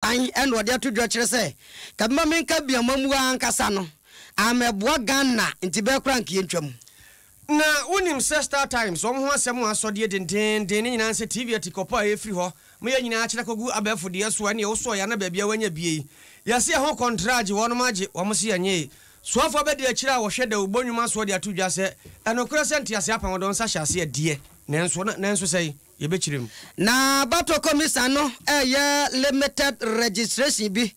kan and what to dretcher say. Kamaminka be a mamua and Casano. I'm a Boagana in Tibet cranky in Chum. Na unim sister times someone saw the den answer TV at Copa every ho me nyina akira kogu abefu de so ane wo so ya na bia wanya bie ya se ho contract wo no maje wo mo se anye so afọ be de akira wo hwede obonwuma so de atudwa se enokura se ntiase apan wo don sa hyase de nenso sei ye be kirem na bato commission no limited registration bi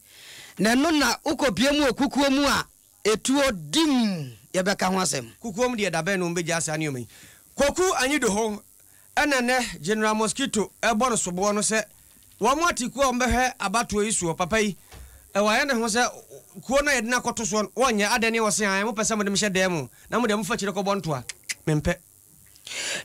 na no na ukopie mu okukuo mu a etuo dim ye beka ho asem kukuom de da be no be jase ane omen koku anyi do ho enene general mosquito ebo so bo no se wo mo atiku o mbehwe abato isu papa yi wa ye ne ho se kuo na ye na koto so wonye adani wo se an mo pese mo de mhye dem na mo de mo fa kire ko bonto a mempe.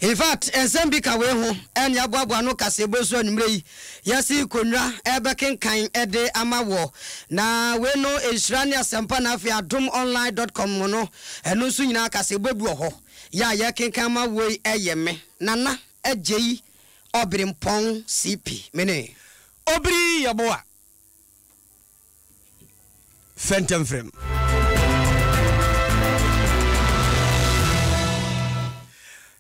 In fact, ensemble ka we ho enya aboabo no Kasiebo so anumre yi yasi konwa ebeken kan ede amawo na we no Isrania sempa na afia adomonline.com no eno so nyina Kasiebo bi ho ya ye kenkan ma we eyeme nana Agyei Obrempong CP mene Obiri Yeboah Fentemfrem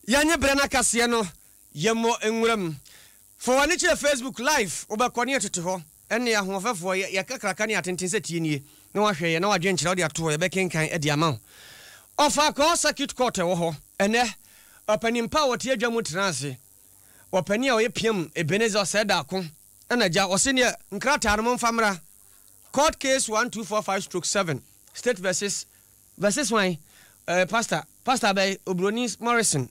Yanye brana kase no yemo enwuram for wani che Facebook live obakoni etete ho ene ya hoofefo ya kakraka ne atentense tie nie na wahwe ye na wadwe nkyerɛ de ato ye bekenkan ade ama ofa ko circuit court wo ho ene opanimpa wote adwamu transe opani a wo yepiam Ebenezer Oseda ko ena ja osene nkrata no mfamra court case 1245/7 state versus why pastor by Obronis Morrison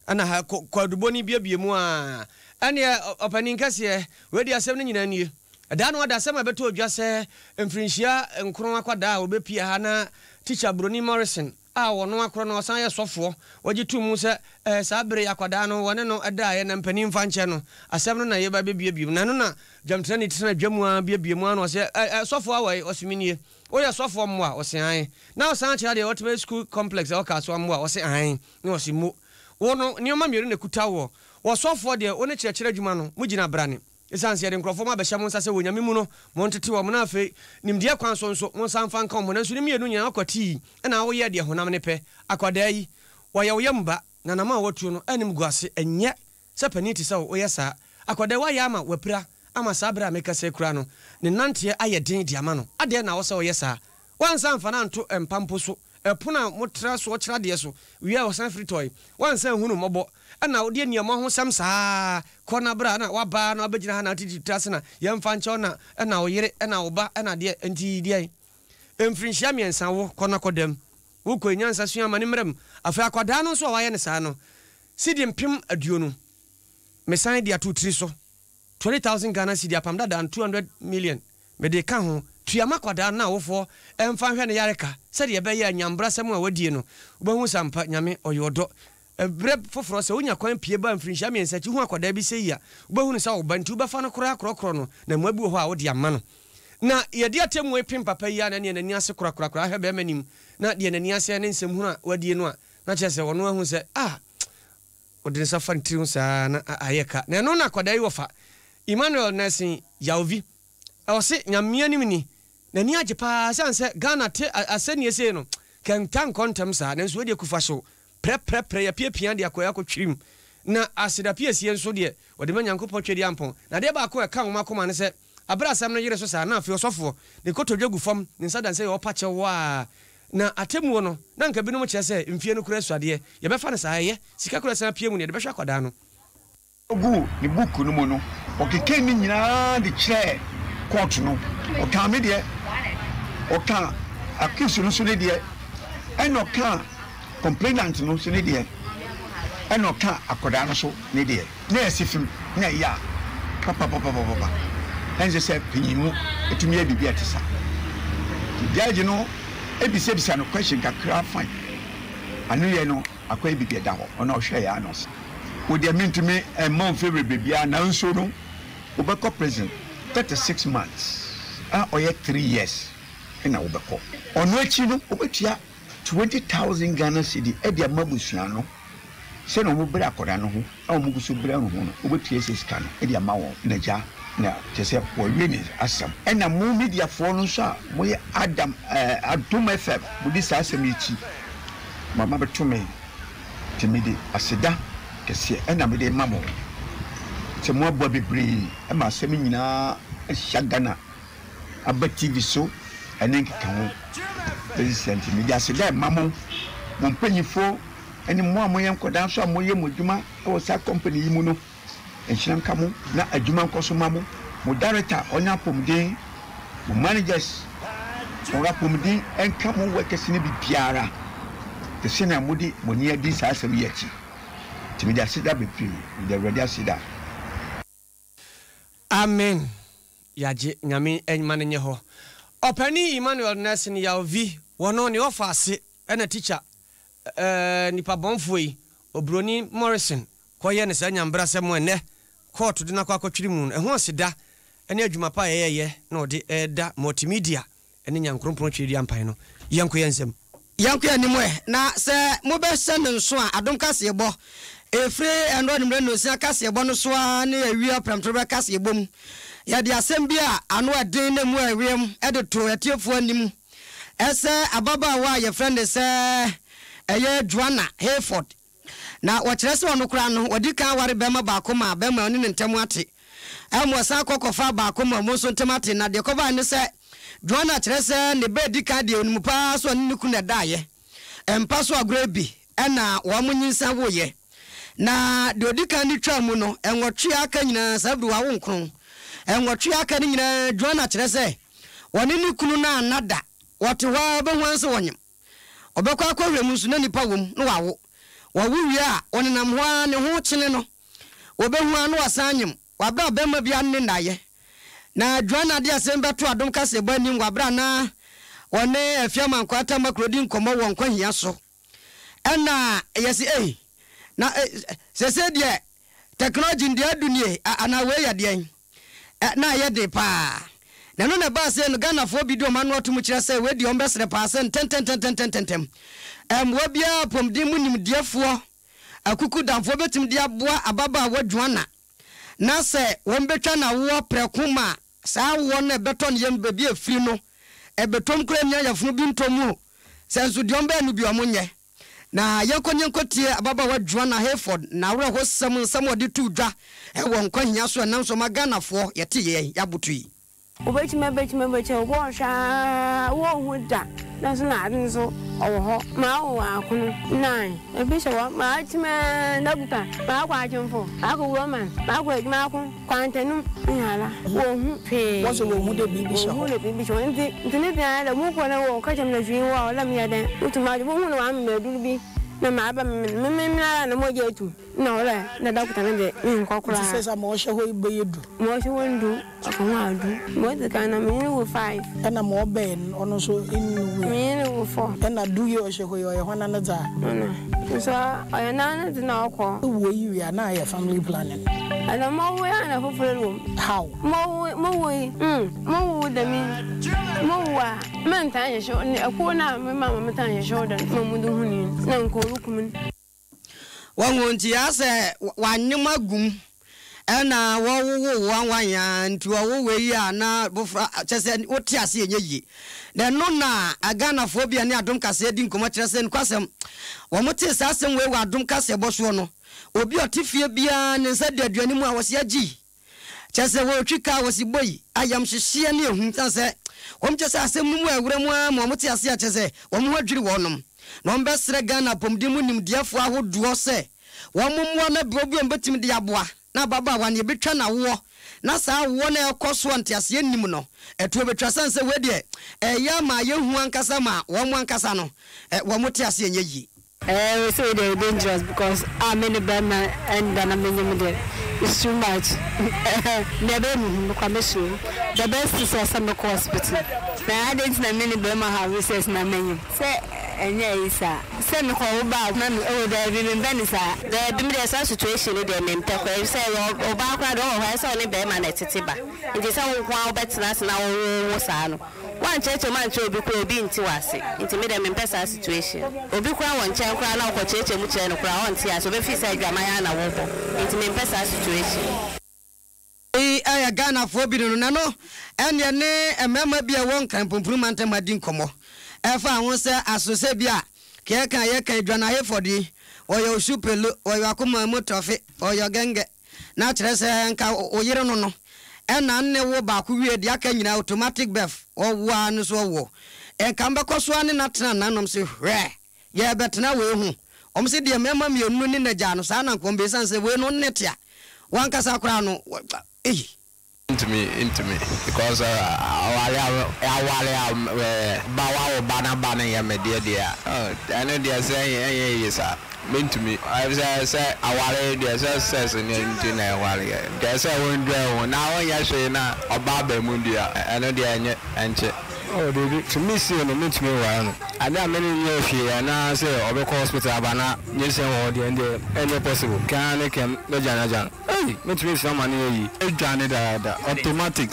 ana ha kwaduboni biabie mu a ane opani nkase we di asem nyina nie da no da asem abeto odwa se mfrinhia nkron akwada obepia ha na teacher Broni Morrison a wono akro na osan ye sofo wagitu mu se sabre akwada no wone no ada ye na mpani mfa nche no asem no na ye ba biabie na no na jamtrani tena dwamu a biabie mu ano se sofo awai osiminie oya sofo mo a ose an na osan kira de ultimate school complex o ka so mo a ose an ni osimo wono nioma miru ne kutawo wo sofo de one kira adwuma no mugina brane esanse de nkrofo ma behya mo nsa se wonyame mu no mo ntete wo mo na afi nimde kwan so nso mo nsa mfa nka mo na nso ni mienu nya akwati na wo ye de honam ne pe akwada yi wo ye wo yamba na na ma wotu no anim guase enye se paniti se wo ye sa akwada wa ya ma wapira ama sabra meka se kura no ne nante aye den di ama no ade na wo se wo ye sa wansa mfa na nto empampo so epuna motra so kira de so wi a wo san free toy wansa hunu mobo ana odi niam ho sam saa kona bra na waba na obegina ha na tititase na yemfa nche na na wo yire na wo ba na de enti die emfrinhia miensa wo kona kodam wo ko nyansa sua mane mrem afa akwada no so wa ye ne saa no sidi mpem aduonu mesan dia tutri so 20,000 Ghana cedi apam da 200 million me de ka ho tuama kwada na wofo emfa hwe ne yareka se de be ya nyambra sem a wadie no obahu sampa nyame oyodo ebre foforo se onya kwan pie ba mfrinhia miensa chi hu akwada bi se ya obahu ne sa obantu ba fa no kro no na mabu ho a wo de ama no na ye de atemu epim papa ya na ne nani ase kro ha be manim na de nani ase ne nsem hu a wadie no a na chese wono ahu se odin sa fa ntiru sa na ayeka na no na akwada yi wofa Emmanuel Nelson Yaovi ose nyamia nimni na ni ajepa sanse Ghana te aseni ese no kan tan kontem sa na nso de kufa so pre ya pia de akoya ko twirim na asida pia sie nso de ode manyankopɔ twedi ampon na de ba ko ka nwoma koma ne se abra sam no yire so sa na afi osofo de kotodwagu fam ne nsadan se yo pache wa na atemu no na nka binom kye se mfie no kura suade ye be fa ne sa ye sika kura sa pia mu ne de be hwa koda no ogu ni buku no mo no okeke ni nyina de kire court no oka me de oka accuse no so de enoka complainant no so de enoka akoda no so ne de na esifim na ya papa enje se pinyimu etumi e bibia tesa judge no ebisebisa no question kakra fine anu ye no akwai bibia da ho ona ohwe ya no with the mean to me a month favorite baby and so no obeko prison 36 months or 3 years in obeko ono echi no obetua 20,000 Ghana cedi e dia mabusua no se no mo bra akoda no ho a mo guso bra no ho no obetua sesika no e dia ma wo na ja na kyese wɔwie ne asɛm ɛna mo media fo no so a moyɛ Adam Adom FM mudi saa asɛm yi chi mama beto me timidi aseda kɛse ɛna me de mamo te mo abɔ bebree ɛma asɛm nyinaa ɛhya Ghana aba TV so ɛne nkeka ho president media aseda mamo mo mpanyifo ɛne mo a moyɛ nkɔdan so a moyɛ mo dwuma ɛwɔ sa company yi mu no enhyira nka mo na adwuma nkɔso ma mo mo director onya pomden mo managers mo rapomden enka mo workers ne bibiara te sene amodi mo ni adi saa asɛm yi akyi timi da sida bepi the ready sida amen yaje nyame enmane nye ho opani Emmanuel Nelson Yaovi wono ne ofase ena teacher nipa bonfo yi Obroni Morrison koye ne sa nyambra sɛm ene court de na kwa kwatwiri mu ɛho sida ene adwuma pa yeye na ode da multimedia ene nyankrompron twiri ampan no yanko yensem yanko anim na sɛ mobɛhyɛ ne nso a Adom Kasiebo efre endo nimre no sia Kasiebo no so a ne awia premtro Kasiebo mu ya de asɛm bi a ano ɛden na mu awiem ɛde to atiefo anim ɛsɛ ababa wa ye friend sɛ ɛyɛ Joanna Hayford na wɔkyerɛ sɛ ɔno kora no wɔdi kan ware bɛma baako ma bɛma ɔne ne ntɛm ate ɛmo sa kɔkɔfa baako ma mo so ntɛm ate na de kɔba ne sɛ Joanna kyerɛ sɛ ne bɛ di kan de onum pa so ɔne ne ku na daayɛ ɛmpa so agorɔ bi ɛna wɔn mo nyinsa woyɛ na de odi kan ni twa mu no ɛnwɔtwe aka nyina sabdu wa wo nkron ɛnwɔtwe aka ne nyina Joanna kyerɛ sɛ wɔne ne kunu na anada wɔte hɔ bɛho anse wɔnyem ɔbɛkɔ akɔhwɛ mu so na nipa wom no wawo wɔwuwie a ɔnenam ho ne ho kyene no wɔbɛhu ano wasanyem wabra bɛma bia ne ndaye na Joanna de asɛm bɛto Adom Kasiebo anim wabra na wɔne afiama nkwata makrodi nkɔmɔ wɔ nkwahia so ɛna yɛsi na sese de technology ndi adunie ana we yɛ de na yɛ de pa na no na ba sɛ no Ghana fo bi do ma no otum kyerɛ sɛ we de ɔmbɛsre pa sɛ tentem wabia pomdi mu nimdiafoɔ akuku damfo betim dia boa ababa wa Joanna na sɛ wɔn betwa na wo prekuma saa wo na beton yem bebi afiri no ebetom kura nya yafunu bi ntomu sɛ nso de ɔmba no bi ɔmonyɛ na yenkonyenkotie ababa wa Joanna Hayford na wura ho sam ode tu dwa ɛwɔ nkwahia so nam so maganafoɔ yɛte yɛ yabutu yi obetime wo sha wo huda na so na adin so owo ma wo akono nine e bi se wo ma time na buta ma kwa ajemfo akọ woman ma kwa ejuma akon kwantenu nyala wo hu pe wo so wo hu de bibi sho wo le bibi sho nti ne bia da mu ko na wo ka jem na jwi wo la mi ya den utuma de wo hu na wa me duru bi na ma ba me na mo je tu na wala na da kuta na de nkokora se sa mo hye ho ibeyedu mo hye wondu akon adu mo de kana me wo 5 na mo ben ono so inu me wo 4 na du ye o hye ho ye ho na na za so ayana na de na akọ wo yi ya na ya family planning ana mo wo ya na foforo how mo wo de mi mo wa man ta ye sho ni akọ na me mama ta ye sho da mo mu du huni na nko rukumin wangonti ase wanyema gum ena wowo wanwanya nti wowo yi ana bofra chese oti ase enyeyi na no na agana fobia ne Adom Kasiebo di nkomo chese nkwasem wo mote sasem we Adom Kasiebo so no obi otifie bia ne nsa de aduani mu a wose agi chese wo twika wose boyi ayam hyehye ne ehun tanse wo mchese asem mu awura mu a mo mote ase a chese wo mo adwiri wonom no mbesre Ghana pomdi mu nimdiafo ahodo se wo mommo na brobi mbetim de aboa na baba wan ye betwa na wo na saa wo na ekoso ntiase anim no eto betwa sanse we de ya ma ye hu ankasa ma wo mo ankasa no wo motiase enyeyi we say they're dangerous because I'm in the Burma and then I'm in the it's too much. Never commission. The best is a summer hospital. Now I didn't know many Burma have research na menu. Say isa send me call back na oh there remember sir there be the situation dey me mpekwa say oba kwa do ho say oni be ma na titiba nti say wo kwa obetena na wo sa no wan cheche man che obi kwa obi nti wase nti me dem mpesa situation obi kwa won chen kwa na ko cheche mu che no kwa won ti aso be fi say adwama ya na wo bo nti me mpesa situation Aya Ghana for Bino Nano, and your name a member be a one can improvement and my dincomo. If I want to associate Bia, Kaka Yaka Drana for thee, or your super look, or your Kuma Motofi, or your Ganga, natural Sanka or Yerono, and none never back who had Yakan automatic beth or one so war. And come back was one in that none of say, rare. Yeah, but now we said the member me on in the Janus and Combesan say, we're not net ya. One Casacrano. Into me because Bawa Bana my dear. Oh, I know they are saying yes, sir. Mean to me. I say our there's a says in Internet. There's a window now. Yes, now or Baba Mundia. I know they are and oh, baby, to me, see, and meet me one. I know many years here, and I say, or the hospital, Abana, yes, or the end possible. Can I come, the Janajan? Hey, meet me some money. Automatic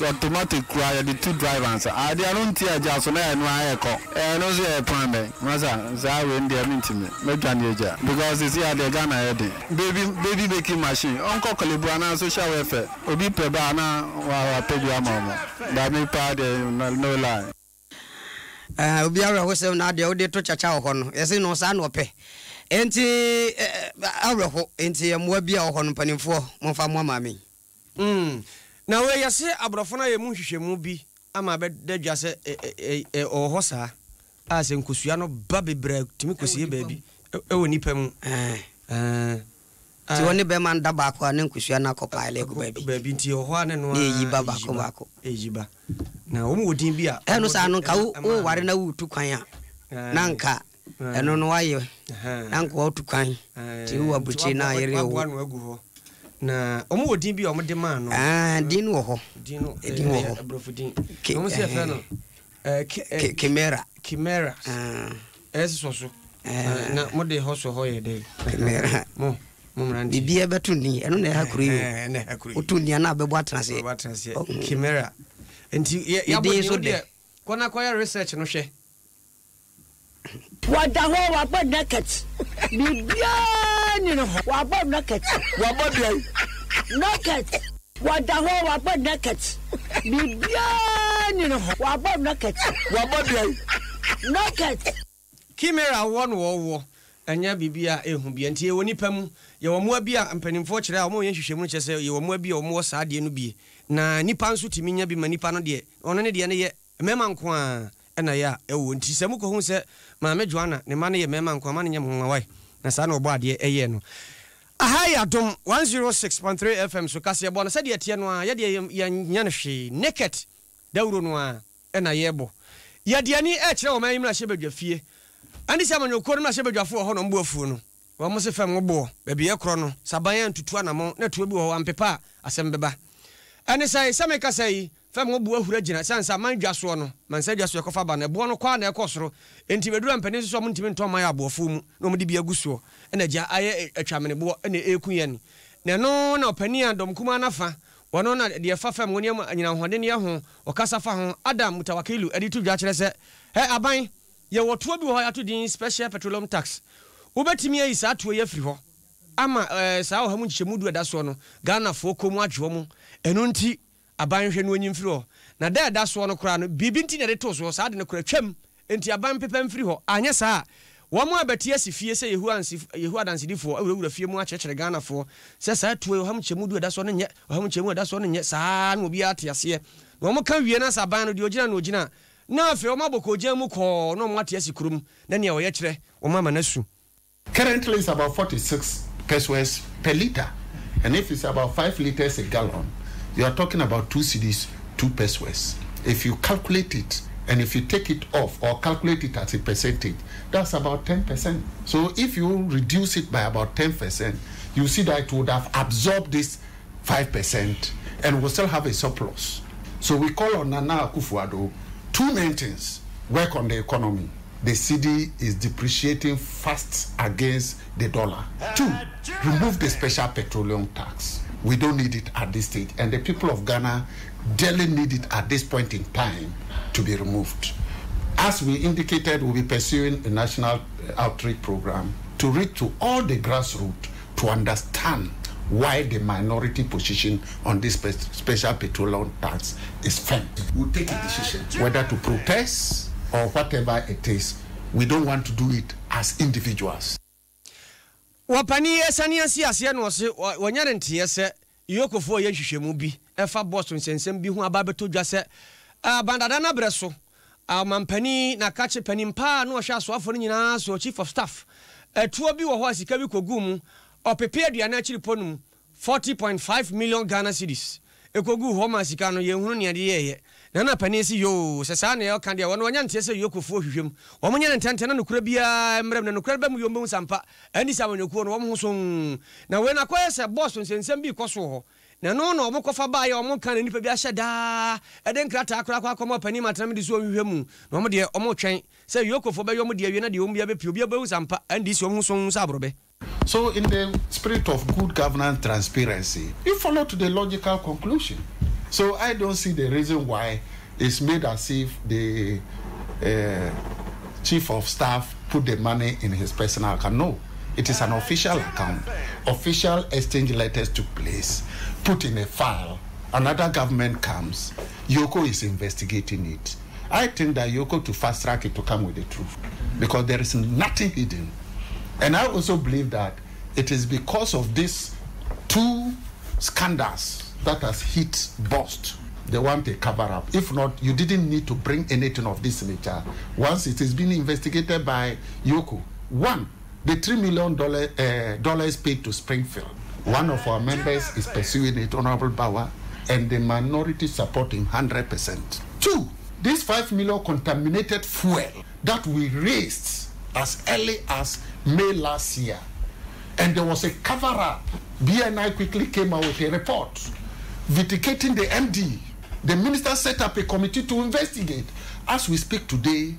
cry, the two drivers. I don't tear just on and my echo. And also a primary. Maza, Zawin, they are meeting me. No Janaja. Because it's here, they're gonna have baby making machine. Uncle Calibrana, social welfare. Obi Pebana, or Pedro Mama. That may part, no lie. Obiara was now the audio to Chacha Hon, as in no son or pay. Enti Araho, enti a Mwabia Hon Penny for Monfa Mammy. Now, where you say Abrafona Mushe Mubi, I'm a bed dead just or Hossa, as in Cusiano Baby Break to me, baby. Oh, Nipem. Only Beman Dabako and Cusiana Copile, baby, to your one and one Babako, Ejiba. Now, who would be a Enosano, oh, what in a wood to Kaya Nanka, and no why you Nanko to Kaya, to a Buchina area one will go. Now, would be on my demand, and Dino, Chimera, as also. Not more the horse or hoy day. The beer betuni, and only a Utuniana, but what I say, Chimera. And you so dear. When I acquire research, no share. What the whole about Naket? What about Naket? What about Naket? What the whole about Naket? What about Naket? What about Naket? Chimera one war. And ya bibia ehubi enti woni pam ye wo mo bia ampanimfo kire a mo yen hwehwemu no chese ye wo mo bia o mo saa de no bi na nipa nso timi nya bi ma nipa no de ono ne de ne ye mema nko a na ya ewo nti se mu ko hu se ma me Joanna ne ma ne ye mema nko ma ne nya mo wai na saa na obo ade eye no Agyei Adom 106.3 FM so Kasiebo no se de tie no a ye de ya nya no hwe Naket dawuro no a na yebo ye de ani e kire o ma yimra hye badwa fie Andi sama nyokoro na hyebadwafo ho no mbo afu no wo mo se fam wo baabi ekro no saban antutu anamo na tuo bi wo ampepa asembeba ani sai sameka sai fam wo bo ahura gina sansa man dwaso no man sa dwaso ekofa ba na bo no kwa na ekosoro enti bedura mpani so mo ntimi nto man ya abofo mu no mo de bi agusuo na gya aye atwamene bo na ekuye ni na no na opani Adom kuma nafa wono na de fa fam woni anyina hode ne ho okasa fa ho Adam mutawakilu editu dwa kire se he aban ye woto bi ho ya to din special petroleum tax ubetimi ayi sa to ye free ho ama sa ho hamu nchemu da so no Ghana fo komu adwo mu eno nti aban hwe no onyim free ho na da so no kra no bibi nti na de to so sa de no kra twam enti aban pepam free ho anya sa wo mo abeti asifie se yehu adansidifo awura fie mu akyekyere Ghana fo se sa to ho hamu nchemu da so no nye ho hamu nchemu da so no nye sa no bi ate ase wo mo kan wie na sa aban no de ogina na ogina na fe o maboko jamu ko no mwati asikurum na ne o ye kire o mama nasu. Currently it's about 46 pesos per liter, and if it's about 5 liters a gallon, you are talking about 2 cedis 2 pesos. If you calculate it and if you take it off or calculate it as a percentage, that's about 10%. So if you reduce it by about 10%, you see that it would have absorbed this 5% and will still have a surplus. So we call on Nana Akufo-Addo. 2 main things work on the economy. The cedi is depreciating fast against the dollar. 2, remove the special petroleum tax. We don't need it at this stage, and the people of Ghana dearly need it at this point in time to be removed. As we indicated, we'll be pursuing a national outreach program to reach to all the grassroots to understand why the minority position on this special petroleum tax is firm. We'll take a decision whether to protest or whatever it is. We don't want to do it as individuals. Wapani esania si ase no se wonyare ntie se yokofo ye hwehwemu bi efa Boston sensem bi hu ababeto dwa se bandada na breso mampani na kache panimpa no hwa so afo nyina so chief of staff etuo bi wo ho asika bi kogu mu opepe aduana akiri ponum 40.5 million Ghana cedis ekogu ho ma sika no ye hunu ne ade ye na pani si yo se sa na yo kan de wono wanya ntie se yokofo hwehwem wo mo nyane ntente na nokura bia mrem na nokura ba mu yombo sampa ani sa wanyokuo no wo mo so na we na kwaye se boss nsensem bi koso ho na no no mo kofa ba ye wo mo kan na nipa bi ahye da eden krata akora kwa akoma pani matram di so hwehwem no mo de o mo twen se yokofo ba yo mo de awie na de wo bia be pio bia ba sampa andi si wo mo so sa abrobe. So in the spirit of good governance transparency, you follow to the logical conclusion. So I don't see the reason why it's made as if the chief of staff put the money in his personal account. No, it is an official account. Official exchange letters took place, put in a file. Another government comes. Yoko is investigating it. I think that Yoko to fast track it to come with the truth because there is nothing hidden. And I also believe that it is because of these two scandals that has hit Bust. They want a cover up. If not, you didn't need to bring anything of this nature. Once it is being investigated by Yoko. One, the $3 million dollars paid to Springfield. One of our members is pursuing it, Honorable Bauer, and the minority support him 100%. Two, this 5 million contaminated fuel that we raised as early as May last year. And there was a cover-up. BNI quickly came out with a report vindicating the MD. The minister set up a committee to investigate. As we speak today,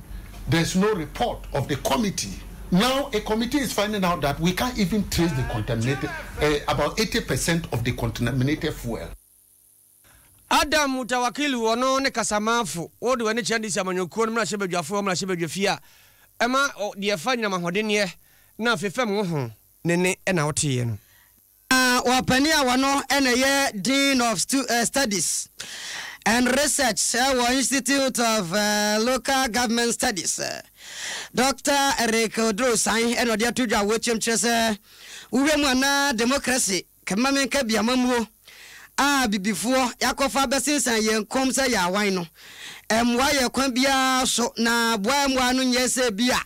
there's no report of the committee. Now a committee is finding out that we can't even trace the contaminated, about 80% of the contaminated fuel. Adam mutawakili wono ne kasamafu wodi wane chandi sa manyokuo no mra shebedwafo mra shebedwafia ema de afanya mahodene na fefem ho nene na wote no wapani awano ene ye Dean of Studies and Research Institute of Local Government Studies Dr. Eric Odrosan eno dia tudwa wochem chese uwe mu na democracy kemame ka biamamuo bibifuo yakofa besensan yenkom se ya wan no emwa ye kwan bia so na boa mu anu nyese bia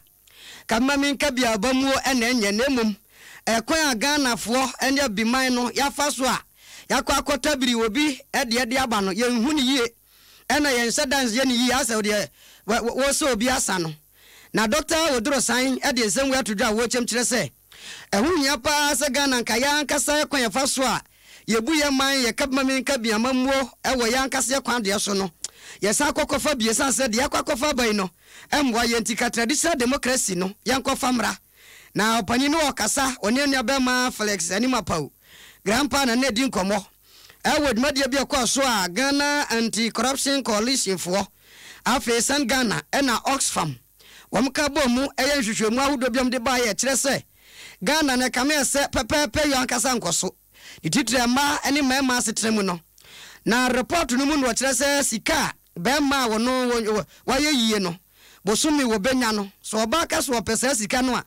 kemame ka biabamuo ene enye nemum ekwan aganafo ene biman no yafa so a yakwa akotabiri obi ede aba no yenhu ni yie ene yense dance ye ni yie asa de wo so obi asa no na Dr. Odrosan ede nsem we atodwa wo chem kire se ehunya pa se Ghana nka ya nkasa ekwan yafa so a yebu ye man ye kabmamin ka biamamuo ewo ya nkasa ekwan de so no yesa kokofa biesa se de yakwakofa ban no emwa ye ntika traditional democracy no yankofa mra na opani no okasa onenu abema Felix Animapau grandpa na nedi nkomo ewo dmadia bia kwa so a Ghana Anti-Corruption Coalition for Afesan Ghana ena Oxfam wamka bomu eye hwehwemu ahudo biam de ba ye kire se Ghana na kame se pepepe yo ankasa nkoso ititre ma ene mema setremu no na report no mu no kire se sika bema wono waye yie no bosumi wo benya no so oba ka so pesa sika no a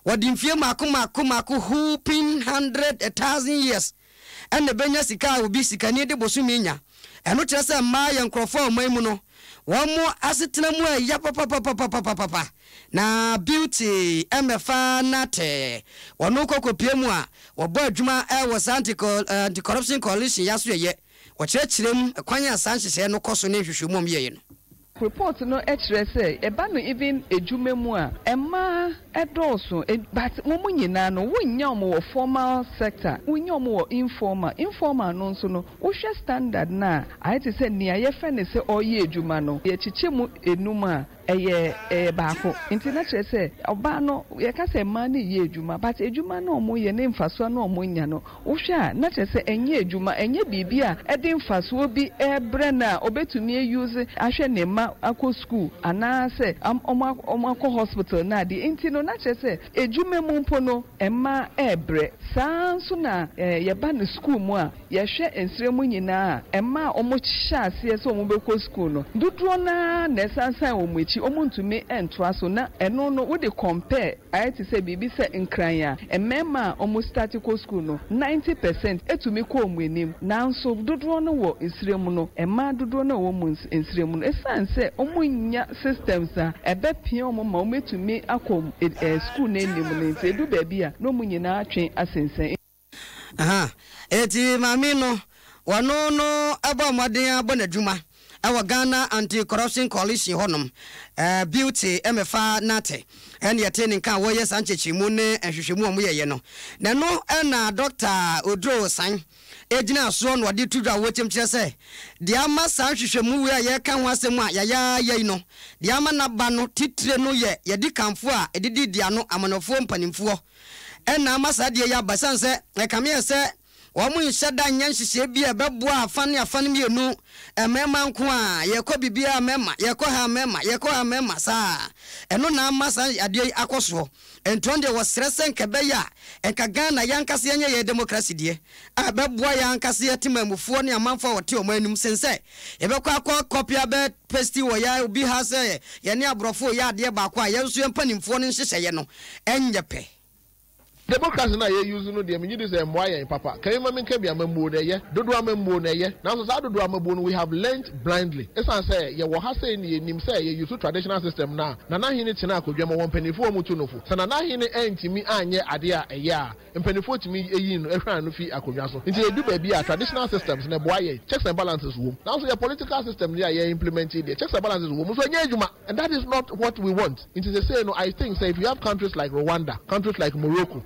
wodi mfie mako hooping 100,000 years ene benya sika obi sika ni de bosumi nya eno kire se ma ye nkrofo oman mu no womo asetena mu ya papa na beauty MFA nate wono kokopie mu a wobo adwuma was Anti-Corruption Coalition yaso ye wo kirechirem kwanya sanhye no koso ne hwehwemu ye no report no say eba no even edwuma mu a ema edoso but mo nyina no wonya mo formal sector wonya mo informal no nso no wo hwe standard na I say nia ye fe ne se oye edwuma no ye chiche mu enum a eye baako nti na kyerɛ sɛ ɔbaa no yɛka sɛ mmaa no yɛ adwuma but adwuma no ɔmo yɛ ne mfasoɔ no ɔmo nya no wohwɛ a na kyerɛ sɛ ɛnyɛ adwuma ɛnyɛ biribi a ɛde mfasoɔ bi ɛbrɛ na obetumi use ahwɛ ne mma akɔ school anaasɛ ɔmo akɔ hospital na ade nti no na kyerɛ sɛ adwuma mu mpo no ɛmma ɛbrɛ saa nso na yɛba ne school mu a yɛhwɛ nsire mu nyinaa ɛmma ɔmo hyɛ aseɛ sɛ ɔmo bɛkɔ school no dodoɔ na ɛsansan ɔmo akyi ɔmo ntumi ɛntoa so na ɛno no wode compare ayɛ te sɛ biribi sɛ nkran a ɛmɛɛma a ɔmo start kɔ school no 90% etumi kɔ ɔmo anim nanso dodoɔ no wɔ nsire mu no ɛmma dodoɔ no wɔ mu nsire mu no ɛsan sɛ ɔmo nya systems a ɛbɛpia ɔmo ma ɔmo etumi akɔ school n'anim no nti edu baabi a na ɔmo nyinaa atwe asensɛn. Eti maame no wɔno no ɛbɔ ɔmɔden abɔ n'adwuma ɛwɔ Ghana Anti-Corruption Coalition hɔnom beauty emefa nate ɛne yɛte ne nka wɔyɛ sankyekyimu ne nhwehwɛmu ɔmo yɛyɛ no na no ɛna Dr. Odro San ejina so no de tudwa wɔtem kyerɛ sɛ de ama san hwehwɛmu we a yɛka ho asɛm a yɛyi no de ama na ba no titire no yɛ yɛdi kanfo a edidi dia no amanofo mpanimfoɔ ɛna ama sa de yɛ abasan sɛ ɛkame yɛ sɛ wɔn nhyɛ da nyɛ nhyehyɛ bi a bɛboa afane mmienu mɛma nko a yɛkɔ bibia mɛma yɛkɔ ha mɛma saa ɛno na ama sa adeɛ akɔsoɔ ɛntoɔ deɛ wɔsrɛ sɛ nkɛbɛyɛ a ɛnka Ghana yɛnkase yɛnyɛ yɛ democracy deɛ a bɛboa yɛnkase yɛtemamufoɔ ne amanfoɔ a wɔte ɔmo anim sen sɛ yɛbɛkɔ akɔ kɔpia bɛ pesti wɔ yɛ obi ha sɛ yɛne aborɔfo yɛ adeɛ baako a yɛnso yɛmpanimfoɔ no nhyehyɛeɛ no ɛnyɛ pɛ. Democracy na ye use no de me you say moya papa can you make be amambo na ye dodo amambo na ye now so dodo amambo we have learned blindly esan say ye wo ha say ni nim say ye use traditional system na hini tina akodwam won panifo mu tu nofo sana na hini entimi anye ade a eye a mpanifo timi eyi no ehwan no fi akodwa so nti edu ba bi a traditional systems na boa ye checks and balances wo now so your political system there ye implemented the checks and balances wo so nye adwuma and that is not what we want it is say no I think say if you have countries like Rwanda, countries like Morocco,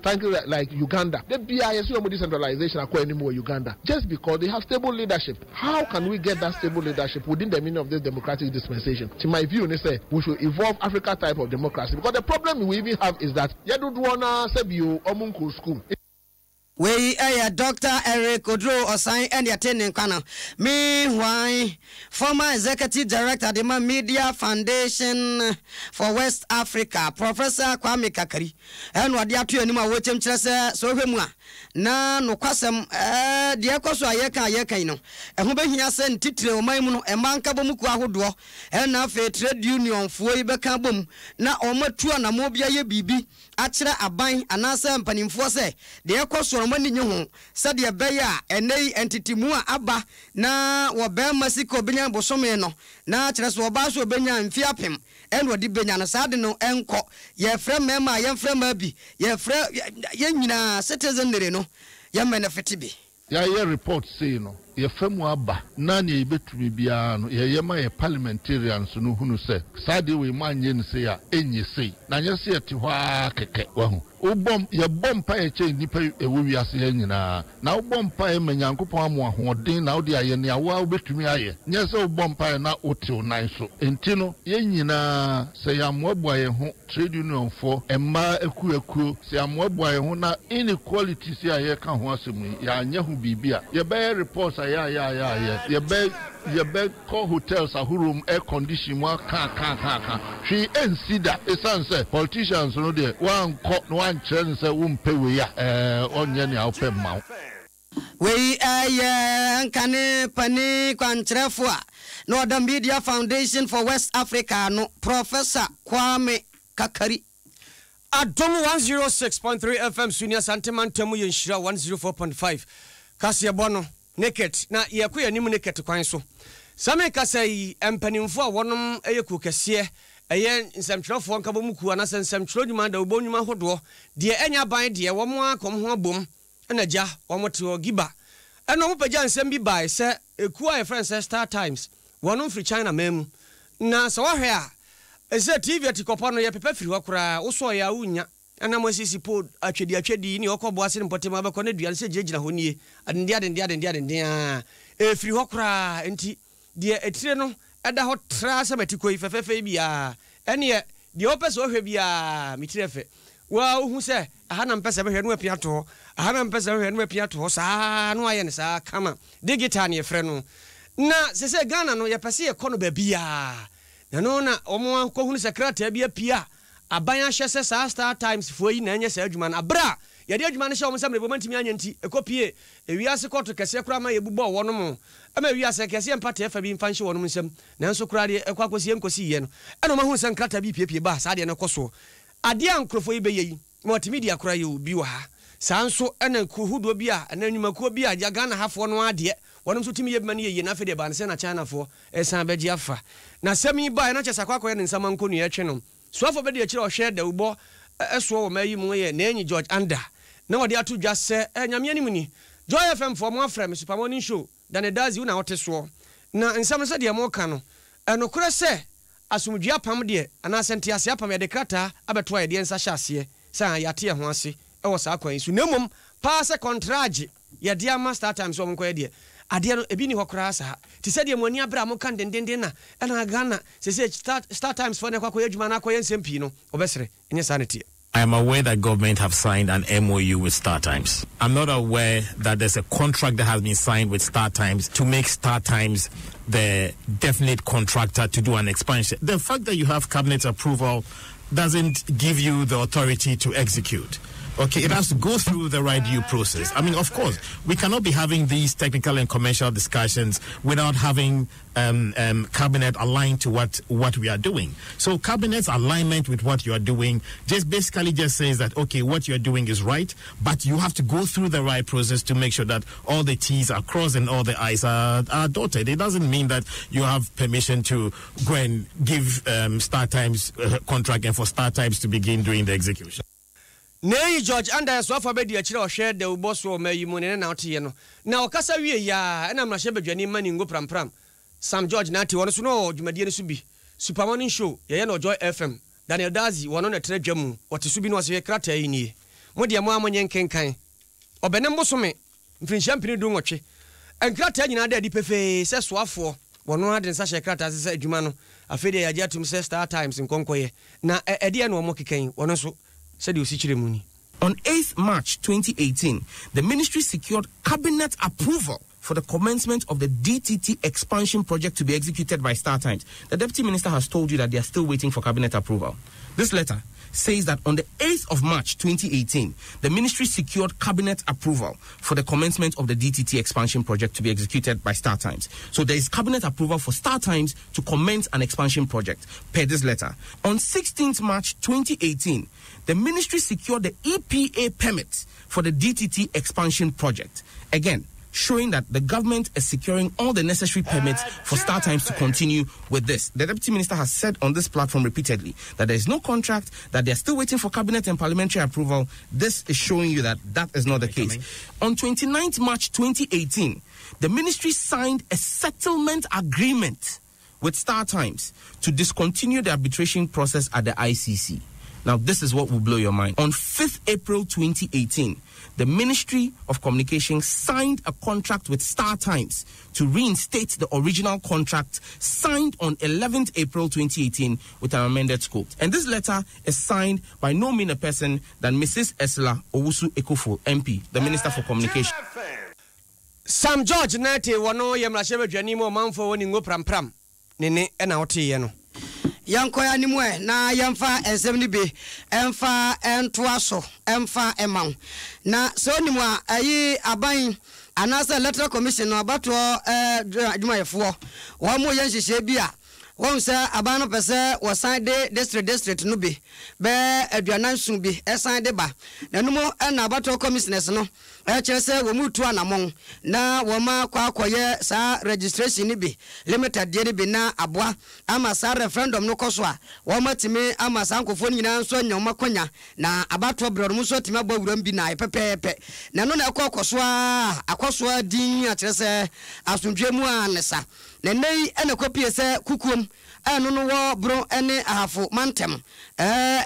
like Uganda, the BIS decentralization are anymore Uganda just because they have stable leadership. How can we get that stable leadership within the meaning of this democratic dispensation? To my view, they say we should evolve Africa type of democracy because the problem we even have is that you don't wanna say you omunku school. We Dr. Eric Odro Osan and attending Kana. Meanwhile, former executive director of the Media Foundation for West Africa, Professor Kwame Kakari, and what the atu anima wetem chese so hwemua na no kwasem de ekoso ayeka ino ehun behia se ntitire oman mu no emanka bomu ku ahodo na fe trade union fo ibeka bom na omatu na mo bia ye bibi akire aban anase mpanimfo se de ekoso mani nye ho se de beya enei entity mu a aba na wo be masiko benya bosome no na akire so oba so benya mfiapem en wodi benya no saade no enko ye frɛ mema ye frɛ ma bi ye frɛ ye nyina citizen no ya benefit bi ya ye report say no ye famu aba na ne yebetumi bia no ye ma ye parliamentarians no hunu se saade we manye ne se ya enye sei na nye se yete hɔ akeke wahu ubom ye bompa ye che nipa ewo wiase ye nyina na ubompa ye manyankopɔn amo ahoden na odi aye ne awa obetumi aye nye se ubompa na otiw nan so enti no ye nyina se ya moabu aye ho trade union for emma ekuakuo se ya moabu aye ho na inequality se aye ka ho asemu ya anya ho bibia ye be reports ye be call hotels ahurum air condition wa ka she ensida esanse politicians no de wan ko no wan kyerɛ sɛ wo mpɛ we ya onye ne awpɛ maw we nkane pani kwankyerɛfo a no the Media Foundation for West Africa no Professor Kwame Kakari Adom 106.3 FM Sunia Santemantamu yenhyira 104.5 Kasiebo no Naket na yakuya nimu Naket kwan so Same kasai empanimfo a wonom eyeku kese eye nsamtwerɛfo nka bomu ku anasa nsamtwerɛ dwuma da obonwuma hodo de enya ban de womo akom ho abom na gya womo te ogiba eno mo pagya nsam bi bai se eku a friends Star Times wonom fri China mem na so wahwe a ese TV atikopo no ye pepa firi hokora wo so ya unya ana mo sisi po atwedi ni okobo ase mpotem abekọ na duan se gyina ho nie adende a firi hokora enti de etire no eda ho tra sabatiko ifefefe bia ene de opese ohwe bia mitirefe wa hu se aha na mpese behwe no apia to aha na mpese behwe no apia to saa no aye ne saa kama digital ne efre no na sese Ghana no ye pese ye kono ba bia na no na omo ko hu secretary bia pia aban ahye se saa Star Times fo yi na anya sa adwuma na bra ye de adwuma ne hye omo samre bo mantimi anya nti ekopie ewiase koto kese kura ma ye bubo wono mo ama wiase kese empate efa bi mfa nhye wono nsem na nso kura de ekwakosi enkosi ye no eno ma hu se nkrata bi piepie ba saa de ne koso ade ankrofo yi beyi multimedia kura ye obi wa ha saa nso ena kuhudo bi a na nwumakuo bi a Ghana hafo no ade wono nso timi ye bima ne ye na fede ba ne se na China fo esan beji afa na sami ba na chesa kwakọ ye ne nsama nkonu ye twe no soafo be de akire ohwe da ubo eso wo mayi mu ye na enyi George Anda na wode atu dwa se nyame ani mu ni Joy FM for mo afrem super morning show da ne dazi una wote so na nsam se de mo ka no enokure se asumdua apam de ana sente ase apam ye de krata abeto ye de nsa hya ase sa yate ho ase e wo sa kwan su nemom pa se contrage ye de ama Star Times so mo ko ye de ade no ebi ni hokra sa ti se de mo ani abra mo kan dendenden na na Ghana se Star Times for ne kwakọ adwuma na akọ nsempii no obesere enye sanity. I am aware that government have signed an MOU with Star Times. I'm not aware that there's a contract that has been signed with Star Times to make Star Times the definite contractor to do an expansion. The fact that you have cabinet approval doesn't give you the authority to execute. Okay, it has to go through the right due process. I mean, of course, we cannot be having these technical and commercial discussions without having cabinet aligned to what we are doing. So cabinet's alignment with what you are doing just basically just says that, okay, what you're doing is right, but you have to go through the right process to make sure that all the T's are crossed and all the I's are dotted. It doesn't mean that you have permission to go and give Star Times contract and for Star Times to begin doing the execution. Nei George Anda so afa be di akire o hwe de uboso mayi mu ne na ote ye no na okasa wie ya na mrahye badwani mani ngo prampram Sam George na ate wono so no dwumadie ne so bi super morning show ye no Joy FM Daniel Dazi wono na tre dwam wote so bi no se krata yi nie mo de mo amonye nkenkan obenem bosome mfin champagne du nwotwe enkrata nyina da di pefe se soafo wono ade nsa hye krata se adwuma no afede ya jatum se Star Times nkonkoye na ede no mo kekan wono so. On 8th March 2018, the ministry secured cabinet approval for the commencement of the DTT expansion project to be executed by Star Times. The Deputy Minister has told you that they are still waiting for cabinet approval. This letter says that on the 8th of March 2018, the ministry secured cabinet approval for the commencement of the DTT expansion project to be executed by Star Times. So there is cabinet approval for Star Times to commence an expansion project per this letter. On 16th March 2018, the ministry secured the EPA permit for the DTT expansion project. Again, showing that the government is securing all the necessary permits for Star Times to continue with this. The Deputy Minister has said on this platform repeatedly that there is no contract, that they are still waiting for cabinet and parliamentary approval. This is showing you that that is not the case. On 29th March 2018, the ministry signed a settlement agreement with Star Times to discontinue the arbitration process at the ICC. Now, this is what will blow your mind. On 5th April 2018, the Ministry of Communications signed a contract with Star Times to reinstate the original contract signed on 11th April 2018 with an amended scope. And this letter is signed by no mean a person than Mrs. Esla Owusu Ekofo, MP, the Minister for Communications. Sam George Nate wano yemrahye badwani mo manfo woni ngo prampram nene ena wote ye no yankoya nimwe na yamfa ensem bi emfa entoaso emfa emaw na so nimwa ayi aban anasa electoral commission no abato adwumayefo wo mo yenhyehyɛ bi a won say aban no pese wo sign de district no bi be aduanansu bi esign de ba na numo na abato commissioners no kire say wo mutu anamon na wo ma kwakoye sa registration ni bi limited de bi na aboa ama sa referendum no koso a wo matimi ama sa nkofo nyina nso nyoma konya na abato brodom so timi abawuram bi na pepepe na no na ekokoso a akoso din a kire say asundwe mu anesa na nei ena kopie say kukum eno no wo bro ene ahafo mantem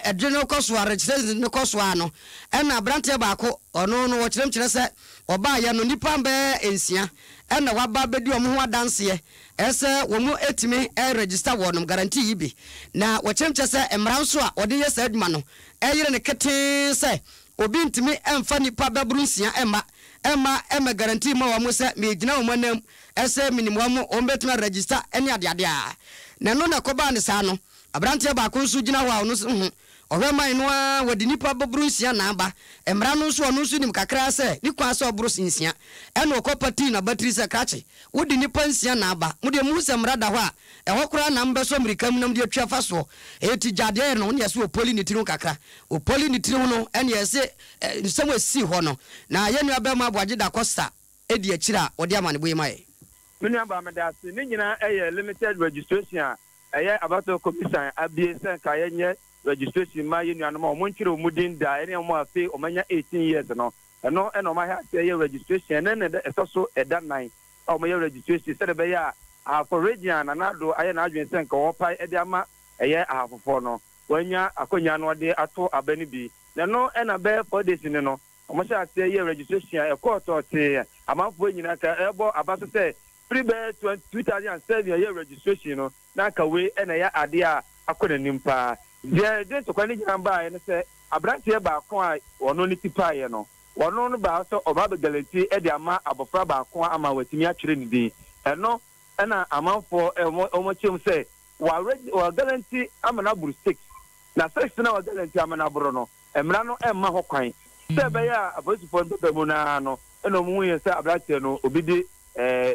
edwene koso a registration no koso ano ena brante baako ono no wo kire se oba ya no nipa mbe ensia ena waba bedi omo ho adanse ese wo mu etimi register wonum guarantee yibi na wo chemche se emra so a ode yes adwuma no eyire ne kete se obi ntimi emfa nipa baburu nsia ema guarantee ma wo mu se me gina wo manam ese minimum wo ombetimi register eni ade a na no na koba ne sa no abrante ba ko nso gina ho no Oveman no wodi nipa baburu nsia na aba emra no so no so nim kakra se ni kwa se oburu nsia eno okopati na battery se krache wodi nipa nsia na aba mu de mu se mra da ho a eho kura na mbe so amerikam nam de atwa fa so eti jade no ne se o poli ni tiri kakra o poli ni tiri no ene yese nsem asi ho no na ye nu aba ma boaje da costa edi akira odi amane boye mai menu aba me da se ni nyina limited registration eye abato commission abie sen ka yenye registration ma yenu anoma o monchire o mudin da ene mo afi o manya 18 years no eno ma ha say registration ene de esoso eda 9 o ma registration se de be ya for region na do aye na adwen sen ka wo pai e de ama eye afofo no wanya akonya no de ato abani bi no ena be for this ni no o mo sha say registration e court o te amafo nyina ka ebo abaso say free be 2007 registration no na ka we ena ya ade a akona nimpa de to kwani jamba ene se abrante ba ko a wono ni tipa ye no wono no ba so oba be guarantee e de ama abofra ba ko ama watimi akire ni din eno na amanfo omo chem se wa guarantee amana buru 6 na 6 na wa guarantee amana buru no emra no emma ho kwan se be ya abosifo be mu na no eno mu ye se abrante no obidi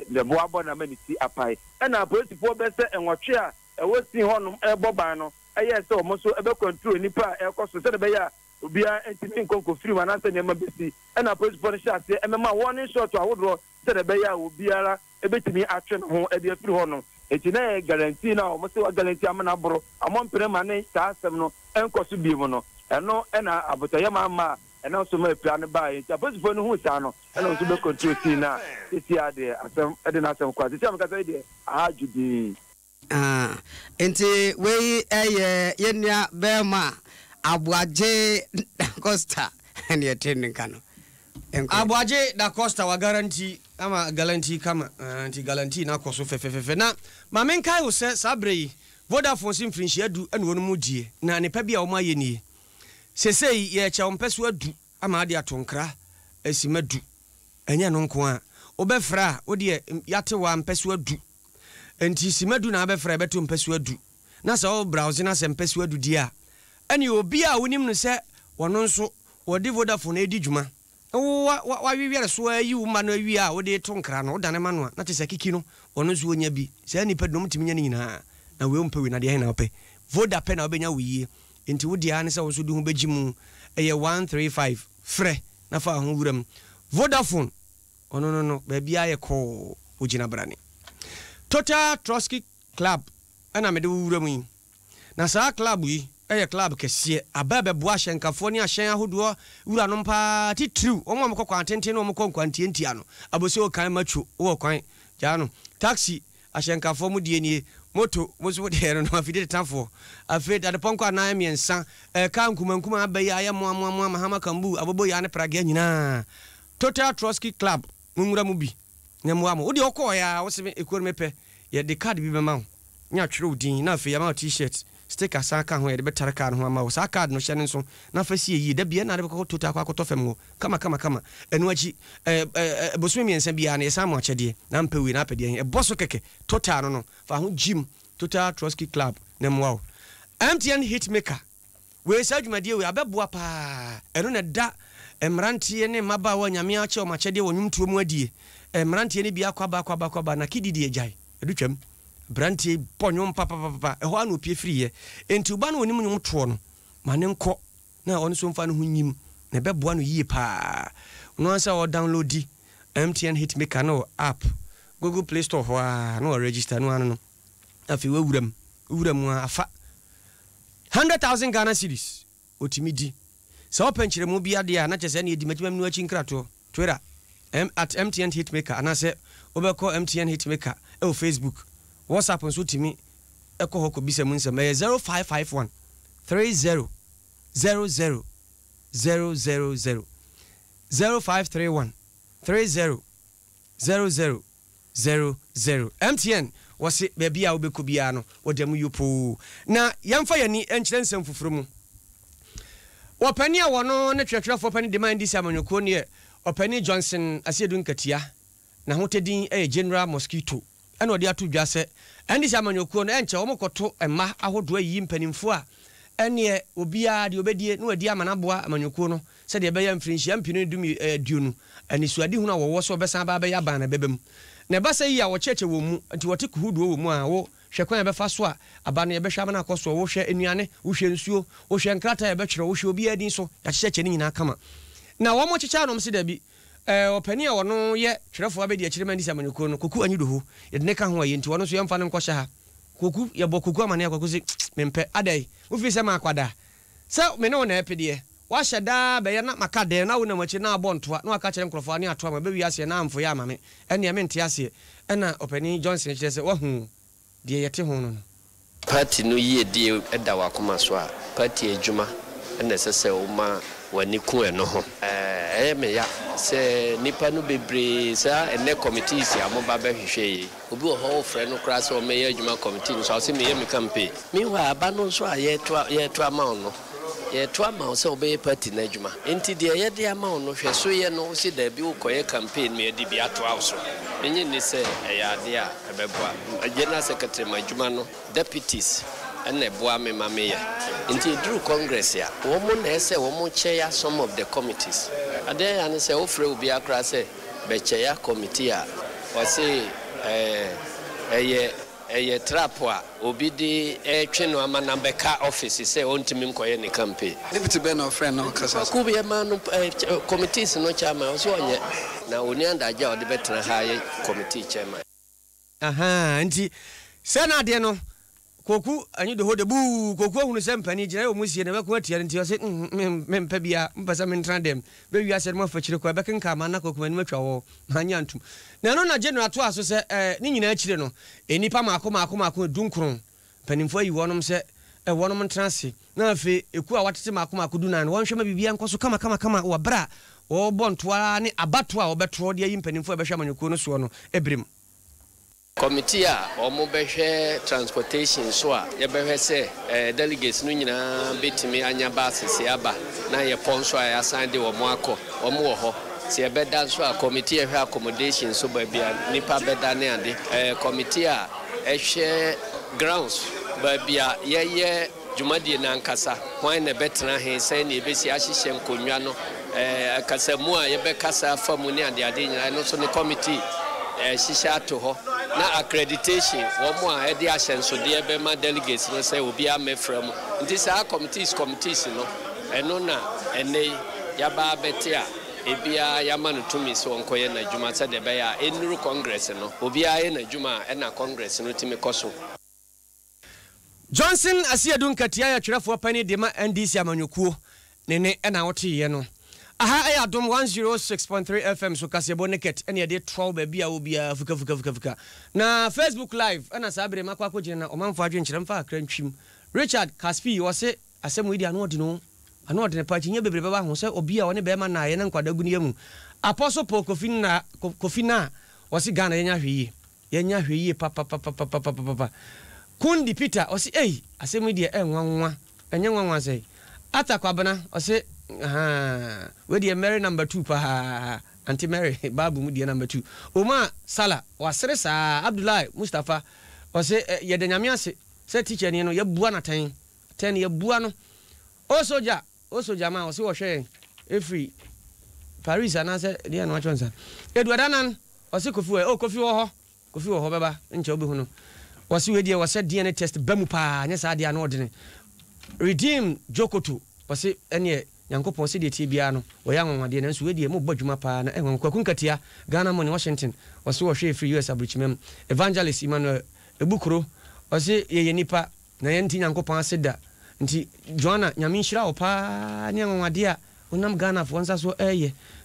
de boabo na maniti apai na abosifo be se enwotwe a ewosi honum eboban no eye se omo so ebe control nipa ekoso se be ya obia entimi nkonko free wana se nyama besi na police for shot se emema warning shot awodro se be ya obiara ebetimi atwe no ho ebe free honum eti na guarantee na omo se wa guarantee amana boro amon prema ne ta asem no enkoso bi mu no eno na abotoye ma ena so ma plan ba enti police for no hu sa no ena so be control ti na eti ade asem ede na asem kwa eti am ka say de ajudi enti we yenya bema Agyei da Costa and your training kano Agyei da Costa wa guarantee ama guarantee kama anti guarantee na koso fefefefe na ma menkai wo se sabrei Vodafone sim frinchi adu ene wonu mudie na ne pa bia wo ma ye nie sesei ye che ompeso adu ama ade atonkra asimadu enye no nko a obefra wo de yate wa mpeso adu enti simadu na abefra beto mpeso adu na sa o browse na se mpeso adu dia ani obi a wonim no se wono nso wo de Vodafone edi djuma wa wiwere so ayi wo ma no awi a wo de to nkra no dane ma no na te se kiki no wono nso onya bi se ani pa dum timinya ni nyina na we ompa we na de na ope Vodafone na obenya wiye enti wo dia ne se wo so de ho begimu eye 135 frɛ na fa ho wuram Vodafone no ba bia ye ko ojina brane Total Trotsky Club ana me de wuram yi na sa club yi club kese ababe boa hyenkafo ne ahyen ahodo wura no mpa titru omo mko kwantenten no mko kwantientia no abose o kan machu wo kwan ja no taxi ahyenkafo mu die nie moto muso de no afide tanfo afide ade ponko anan miensa ka nkumankuma abayi ayamo mahama kambu abobo ya ne praga nyina Total Trotsky Club nwura mu bi nyamo amo wo de okoya wo se ekuru mepe ye de card bi bema nya twere odin na afi ya ma t-shirt sticker saka ho ye de betare card ho ama wo sa card no hyene nso na fa sie yi da bia na de ko Total kwa koto fam ho kama enu achi bosumi miensa bia na yesa mo akyede na mpewi na apede e boso keke Total no fa ho gym Total Trotsky Club na mwa MTN hitmaker we sa dwumadie we abeboa pa eno na da emrantie ne maba wa nyame ache o makyede wo nwumtuo mu adie emrantie ne bia kwaba na kididi Agyei edutwam brantie ponyo papa eho anu pie friye enti uba no onim nyum to no mane nko na ono so mfa no hunyim na beboa no yie pa no ansa o download MTN hitmaker no app Google Play Store ho no register no anu no afi wuram afa 100,000 Ghana cedis otimidi so openchire mu bia dia na chese na edi matimam no achi nkrato Twitter at MTN hitmaker anase obeko MTN hitmaker e Facebook WhatsApp nso timi eko hoko bisa mu nsem 0551 30 00 000 0531 30 00 00 MTN wose baabi a wobɛkɔ bia no wodam yupo na yɛmfa yɛni enkyerɛ nsɛm foforo mu wɔpani a wɔno ne twɛtwerɛfoɔ pani demand disi amanyɔkuo ne ɔpani Johnson Asiedu Nkatia na hotedin General Mosquito ɛna ɔde ato dwa sɛ ɛndisi amanyɔkuo no ɛnkyɛ wɔn kɔto ɛma ahodoɔ yi mpanimfo a ɛneɛ obiara de obɛdie no adi amanaboa amanyɔkuo no sɛ de ɛbɛyɛ mfrinhyia mpino duo no anisuade hu na wɔwɔ so ɔbɛsan ba bɛyɛ aban na bɛbɛm na ɛba sɛ yi a wɔkyɛkyɛ wɔ mu nti wɔte kuhuduo wɔ mu a wo hwɛ kwan yɛbɛfa so a aban no yɛbɛhwɛ amana akɔ so wohwɛ anuane wohwɛ nsuo wohwɛ nkrata yɛbɛkyerɛ wohwɛ obiara din so yɛakyekyɛ ne nyinaa kama na wɔn kyekya anom se dabi ɔpani a wɔno yɛ twerɛfoɔ abɛdi akyire ma ndisi amanyɔkuo no koku anyi do ho yɛde ne ka ho ayɛ nti wɔno nso yɛmfa no nkɔhyɛ ha koku yɛbɔ koku amane akɔkɔ se mempɛ adai wofi sɛ maakwada sɛ me ne wo na ɛpedeɛ wahyɛ daa bɛyɛ na maka dɛn na wo nam akyi na abɔ ntoa na waka kyerɛ nkurɔfoɔ ne atoa ma bɛwi aseɛ na amfo yɛ ama me ɛnea mente aseɛ ɛna ɔpani Johnson kyerɛ sɛ wahu deɛ yɛte ho no party no yie die ɛda wakoma so a party adwuma ɛna ɛsɛ sɛ woma wani ku ɛno ho ɛyɛ me ya sɛ nipa no bebree saa ɛnɛ committees a moba bɛhwehwɛ yi obi wɔ hɔ frɛ no koraa sɛ ɔmɛyɛ adwuma committee no so ɔsɛ meyɛ me campaign meanwhile aba no nso a yɛto ama wo no yɛto ama wo sɛ wobɛyɛ party no adwuma enti deɛ yɛde ama wo no hwɛ so yɛ no wosi daabi wokɔyɛ campaign ma yɛde bi atoa wo so menye nni sɛ ɛyɛ adeɛ a ɛbɛboa general secretary ma adwuma no deputies ɛna ɛboa me ma meyɛ nti duru congress ya wɔn na ɛsɛ wɔn chair some of the committees adeɛ ya ne sɛ wofrɛ obi akora sɛ bɛkyɛya committee a wɔse ɛyɛ trap a obi de ɛtwe no ama na bɛka office sɛ ɔntumi nkɔyɛ ne campaign deputy ben of friend no kasa ku bi ma no committees no chairman ɔso ɔnyɛ na oni andagye a ɔde bɛtena ha yɛ committee chairman nti sɛ na adeɛ no koku anyi do hode bu koku hunu sɛ mpani gyina mu sie na bɛko atia nti ɔse mempa bia mpasa mentra dem be wi asɛ mo fakyire ko bɛkenka ma na koku anim atwa wɔ hanya ntum na no na general to aso sɛ ne nyina akyire no enipa maako dunkron panimfo ayi wɔnom sɛ wɔnom ntra se na afi eku a watete maako du nan wɔnhwɛ ma bibia nkɔ so kama wɔ bra wɔbɔ ntoa ne abato a wɔbɛtoro de ayi mpanimfo ɛbɛhwɛ amanyɔkuo no soɔ no ebrem committee a omo behwe transportation so a ye behwe se delegates no nyina betimi anya bases aba na ye ponso a asan de omo akọ omo wo ho se ye beda so a committee ehwe accommodation so ba bia nipa beda ne ade committee a ehwe grounds ba bia ye dwumadie na nkasa hwan na betena he sai na ebesi ahyehye nkonwa no kasamu a ye bekasa famu ne ade nyina no so ne committee shisha to ho na accreditation wo a e de ahyensode be ma delegates no say obi a mefram nti sa committees no eno na ene ya ba bete a ebia ya ma no tumi so onkoye na dwuma sa de be ya enuru congress no obi a ye na dwuma e na congress no timi koso Johnson Asiedu Nkatia ya twerɛfoɔ pani de ma NDC amanyɔkuo ne na wote ye no aha ɛyɛ Adom 106.3 FM so Kasiebo Naket ɛne yɛde 12 baabi a obia fuka na Facebook live ɛna saa bere makɔ akɔgyina na ɔmanfo adwenkyerɛ mfa akra ntwim Richard Kaspi wɔse asɛm yi de ano ɔde ne pachi nya bebrebe ba ho sɛ obi a wɔne bɛma na yɛ na nkwadagu ne yamu Apostle Paul Kofi na wɔse Ghana yɛnya hweye papa Kundi Peter wɔse asɛm yi de ɛnwanwa ɛnyɛ nwanwa sɛ atakwabana wɔse we the Mary number 2 pa Auntie Mary babu mu number 2 Oma Sala wasere sa Abdullah Mustafa o se ye de nyame ase se teacher ni no ye bua na ten ye bua no o soja ma o se wo hwe efri Paris ana se dia no achonsa Eduadanan o se kofi wo ho beba nche obi hu no o se we dia wo se DNA test bamu pa nya sa dia no odene Redeem Jokoto o se ene Yankopɔn se de tie bia no wɔyɛ anwanwade na nso we de mo badwuma pa na kwaku nkatia Ghana mo ne Washington wɔse wɔhwɛ free US abrichimem Evangelist Emmanuel Ebukuro wɔse ye nipa na ye nti Yankopɔn aseda nti Joanna nyame nhyira wo pa ne anwanwade a onam Ghana fo nsa so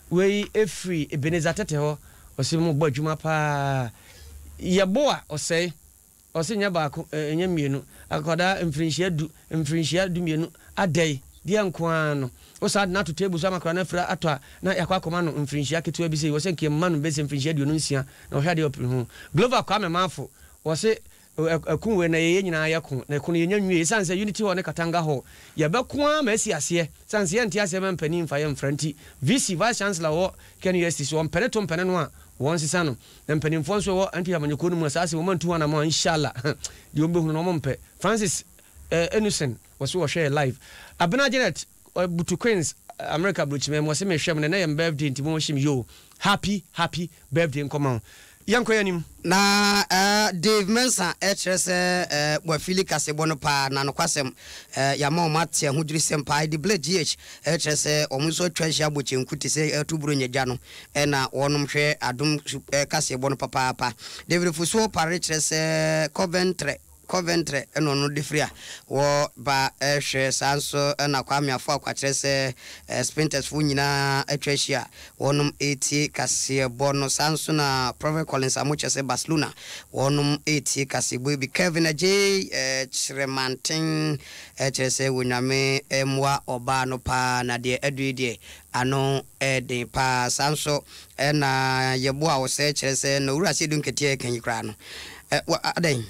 we free Ebenezer Tete ho wɔse mo badwuma pa Yeboah ɔse nya baako nya mienu akoda mfrinhyia du mienu adai dia nkoa no o sa na to table so amakra na fra atwa na yakwa koma no mfrinhyia ketewa bi sei wo se nke ma no be se mfrinhyia du no nsia na o hwade opiri ho Glover kwa memafo wɔse kunwe na ye nyina ya kun na kun ye nyanwie sanse unity ho ne katanga ho ye be kun ma asi ase sanse ye ntia se ma mpani mfa ye mfranti VC vice chancellor wo Ken UST so mpene to mpene no a won sisa no na mpani mfo so wo anti amanyeko no mu asase wo mantu na ma inshallah de obehu no mo mpe Francis Innocent was wo share live Abena Janet Butu Queens America Bluchime mo se me hwem na ye birthday ntimo hwem yo happy birthday nkoma yanko yanim na Dave Mensa HRS wafili Kasiebo no pa na no kwasem ya ma mate hudiri sempa de blade GH HRS omuso treasure boche nkuti se tuburo nyagya no na wonom hwe Adom Kasiebo no papa David Fuso pare HRS Coventry eno no defria wo ba hwe sanso na kwame afo akwakere sprinters fu nyina atwahia wonum 80 Kasiebo no sanso na Prophet Collins amochese Barcelona wonum 80 Kasiebo bi Kevin Agyei Chremantin HSE wonyame emwa oba no pa na de aduide ano de pa sanso na Yeboah wo se kyerese na wura se dun ketie kan yikra no adan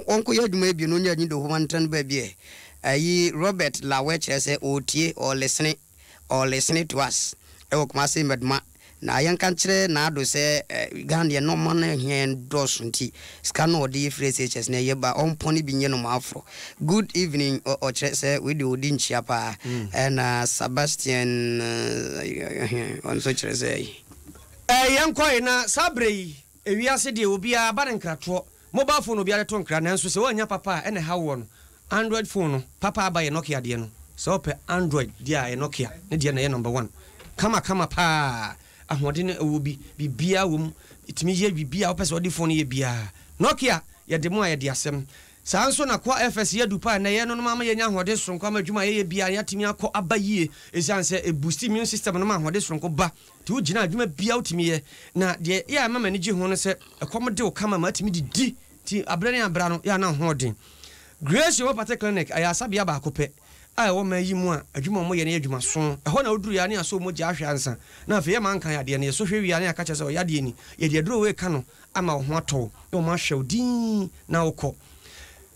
onko yaduma bi no nyanyi do homantan ba bi ayi Robert Lawe kyerese otie or listening to us e wo kuma se medma na yankan kyere na ado se Ghanaian no man hen dos nti ska no de phrase HS na yeba onponi bi nye no mafro good evening o kyerese we de odin chia pa and Sebastian on so kyerese yankoi na sabrei ewiase de obia barenkrato mobile phone obia to nkra nanso se wanya papa ene ha wo no Android phone no papa abaye Nokia de no so ope Android dia e Nokia ne de na ye number 1 kama pa ahode ne obi bibia wom itimi ye bibia opese odi phone ye bia Nokia ye de mo ye de asem sanso na kwa FS ye dupa na ye no mama ye nya ahode sonko ma dwuma ye bia ya timi akọ abayie esanse e boost immune system no ma ahode sonko ba ti o gina adwuma bia utimi ye na de ya mama ni gi ho no se ekom de o kama ma timi di ti abrane abra no ya na hoden Grace yo pate clinic aya sabia ba akopɛ ai wo ma yi mu a adwuma mo ye na adwuma so ɛhɔ na oduru ya ne aso mo gya ahwe ansa na afei man kan ade ne so hwe wi ya ne aka kyɛ sɛ ɔyade ni ye de aduru we ka no ama wo ho atɔ wo ma hwɛ odin na wokɔ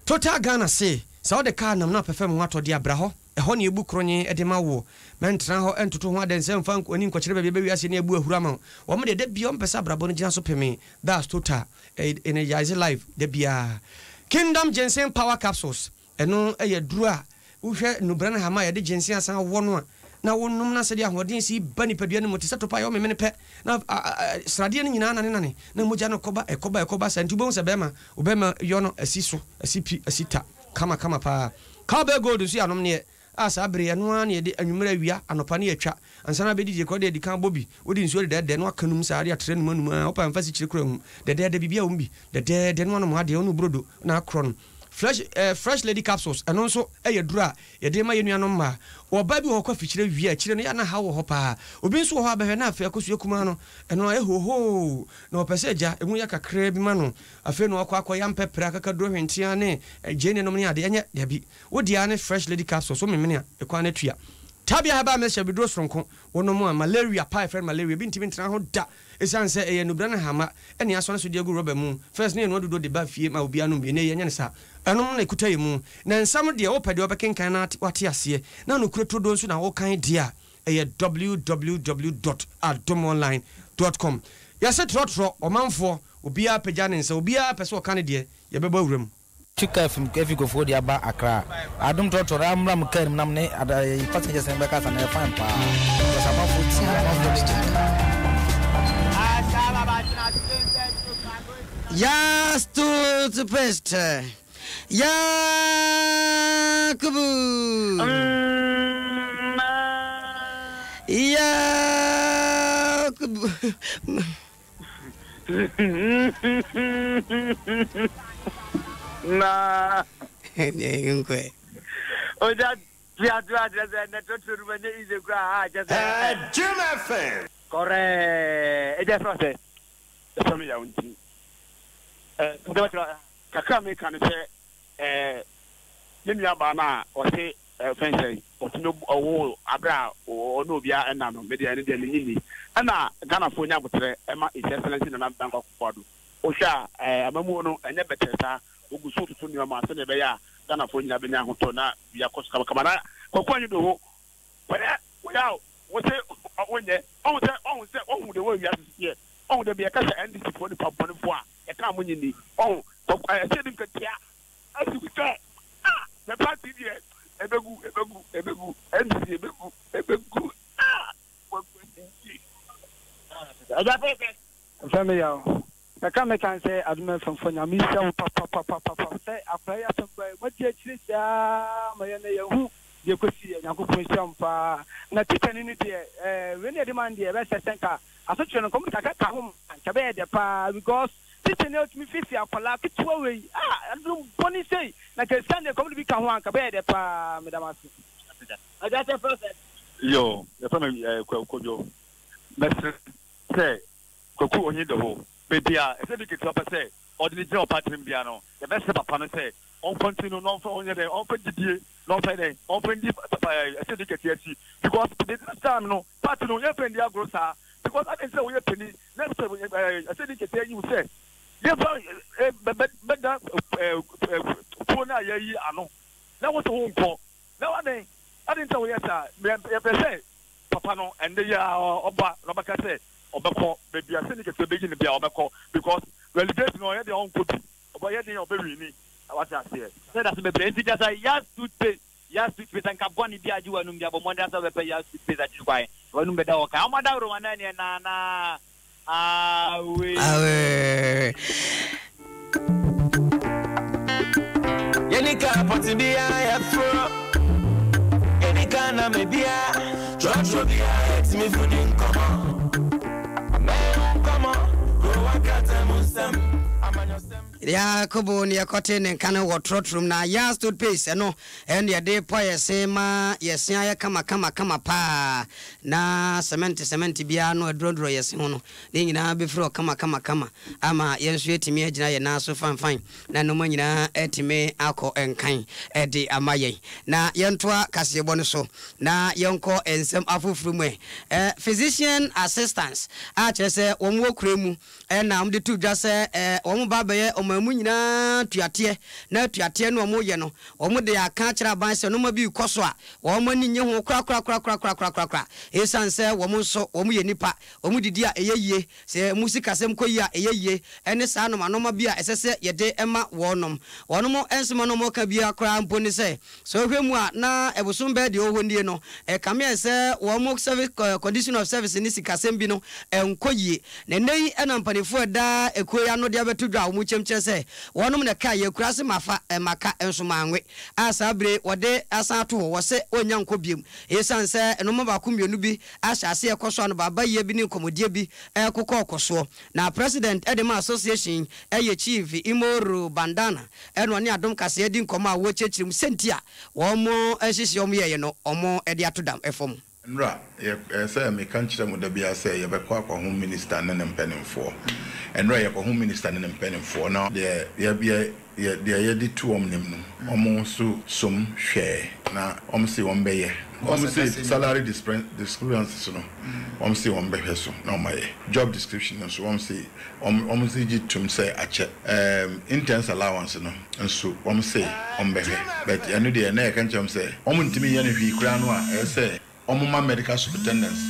Total Ghana say so the car nam na perform wato dia bra ho ɛhɔ ne ebu kronye ɛde ma wo mentra ho entoto ho adense mfa ani nkokyere ba bi ase ne ebu ahura ma wo mo de bi ompesa brabo no gina so peme that's Total energize life de bia Kingdom Ginseng Power Capsules eno duru a wohwɛ nubra na hama ye de ginseng asan wo no a na wonum na sɛde ahoden si ba nipadua no motisa topa yo memene pɛ na srade no nyina nane na mogya no ekoba santubo sɛ bema obema yo no asiso asipi asita kama pa Cowbell Gold so anom ne asa abre no an ye de anwumra wia anopa ne atwa ansana be dije ko de kan bobi wodi nsuo de no akanum sa ade atre no manum a opa mfa si kyire kura hu de bibia wumbi de no no ade no brodo na akron fresh lady capsules and also dura ye de ma yenua no ma oba bi ho kwa fikyire wi a kyire no ya na ha wo ho pa obi nso ho abehwe na afa akosu ekuma no eno ho na opese ja emu ya kakra bi ma no afa no akwa ya mpepra akaka dro hwentia ne jene no ne ade enye de bi wodi ane fresh lady capsules so memene a ekwa na tua tabia haba me hye bidro sonko wono mu a malaria pa friend malaria bi ntimi ntra ho da esanse nubra na hama ene aso na so de gu rubber mu first ne no do de ba fie ma obi anu bi ne ye nya ne sa anu na ekuta yemu na nsam de opade obekenkan na wate ase na no kuro todo nso na wo kan dia www.adomonline.com yase trotro omanfo obi a pagya ne nsa obi a pese o kan de ye beba wuram Chika from Kefiko for the Aba Accra. I don't talk to Ramram Kerm Namne at a passengers and backers and a fine power. Yes, to best. Ya kubu. Ya kubu. Na ngwe oja dia na to rumane ize kwa just Jim FM correct e process so me ya unti ndo kakra me kan se yemia ba na o se fense o tino owo abra o no bia na no me dia ne dia ni ana Ghana fo nya botre e ma His Excellency na bank of Kwado Osha, Amamuno, and Nebetesa, Ugusu to Nima, Senebeya, Dana Fonia Bena Hotona, Yakoska Kamara, Kokwan do. Well, what's it? When they almost the way we have to see it. Oh, there be a casa and this is for the pump on the foie. A common in the I said him, as you say, the party here, a begu, family. I can't say Adom from Fonamisa, Papa, say, I play up what you say, my you could see and I could put some for not taking it. When you demand the rest of Senka, I thought you come to home and Cabe the pa because sitting out me 50 for like it's way. I don't want to say, like a Sunday come to become one Cabe the pa, Madame. I got a first. Yo, the family, Kojo. Let's say, Koku on the hole. Baby, I said, it's up a say, or the job at Timbiano, the best of a say. On continue non for only the open the non Friday, open the certificate because this time no part no open the grocer because I can say we penny next time I certificate you say yeah but phone ye ano that was home call now I didn't tell you sir papa no and the oba Robaka say obeko baby I certificate begin be obeko because validate no ya the own copy oba ya dey obewini what I say. Say that's me brain just say yes toothpaste and kabwani bi aju anu bi abomanda sa be yes toothpaste aju kwai. Wanu be da o ka amada ro wana ni na awe. Yenika poti bi ya fro. Yenika na me bia. Jojo bi ya ex me fudin come. Me come on. Go wakata musam. Ya kobo ni yakote nenkane wo trotrum na ya stood pace no and ya de po yesema yesia ya kama pa na cement bia no adrodro yesi hono ne nyina be fro kama ama yenso etimi agina ye na so fan na no manyina etimi akọ enkan ede amaye na yentoa Kasiebo no so na yenko ensem afofuru mu physician assistance a chese wo mu okuremu na mde tu dwa se wo mu ba be mamu nyina tuate na tuate no mo ye no omo de aka kira ban se no ma bi koso a wo mo ni nye ho kra esanse wo mo so wo mo ye nipa wo mo didi a eyeye se musika sem koyi a eyeye ene sa no ma bi a esese ye de ema wonom ensema no mo ka bi akra mpo ni se so hwemu a na ebosom be de oho ndie no kame se wo mo service condition of service ni sika sem bi no enkoyi na nei ena mpanifo da ekoya no de abetudwa wo mo chemche se wonom na ka ye kurase mafa maka enso manwe asabre wode asato wo se onya nkobiem esanse eno ba kumienu bi ahyase ekoso no baba ye bi ni komodie bi kokọ okoso na president edema association eye chief Imoro Bandana eno ne Adom kase edi nkoma wo chechirim sentia wo mo ehihie omo ye no omo ede atodam efom Nra say me kan kire mu da bia say ye be kwa ho minister ne mpanimfo enra ye ko ho minister ne mpanimfo na de ye di tu omnim no omo so som hwe na omo se won be ye omo se salary discrepancies no omo se won be hwe so na omo ye job description no so omo se gi tum say ache intense allowance no nso omo se omo be hwe but enu de na ye kan cham say omo ntimi ye ne hwi kura no a say Omuma medical superintendents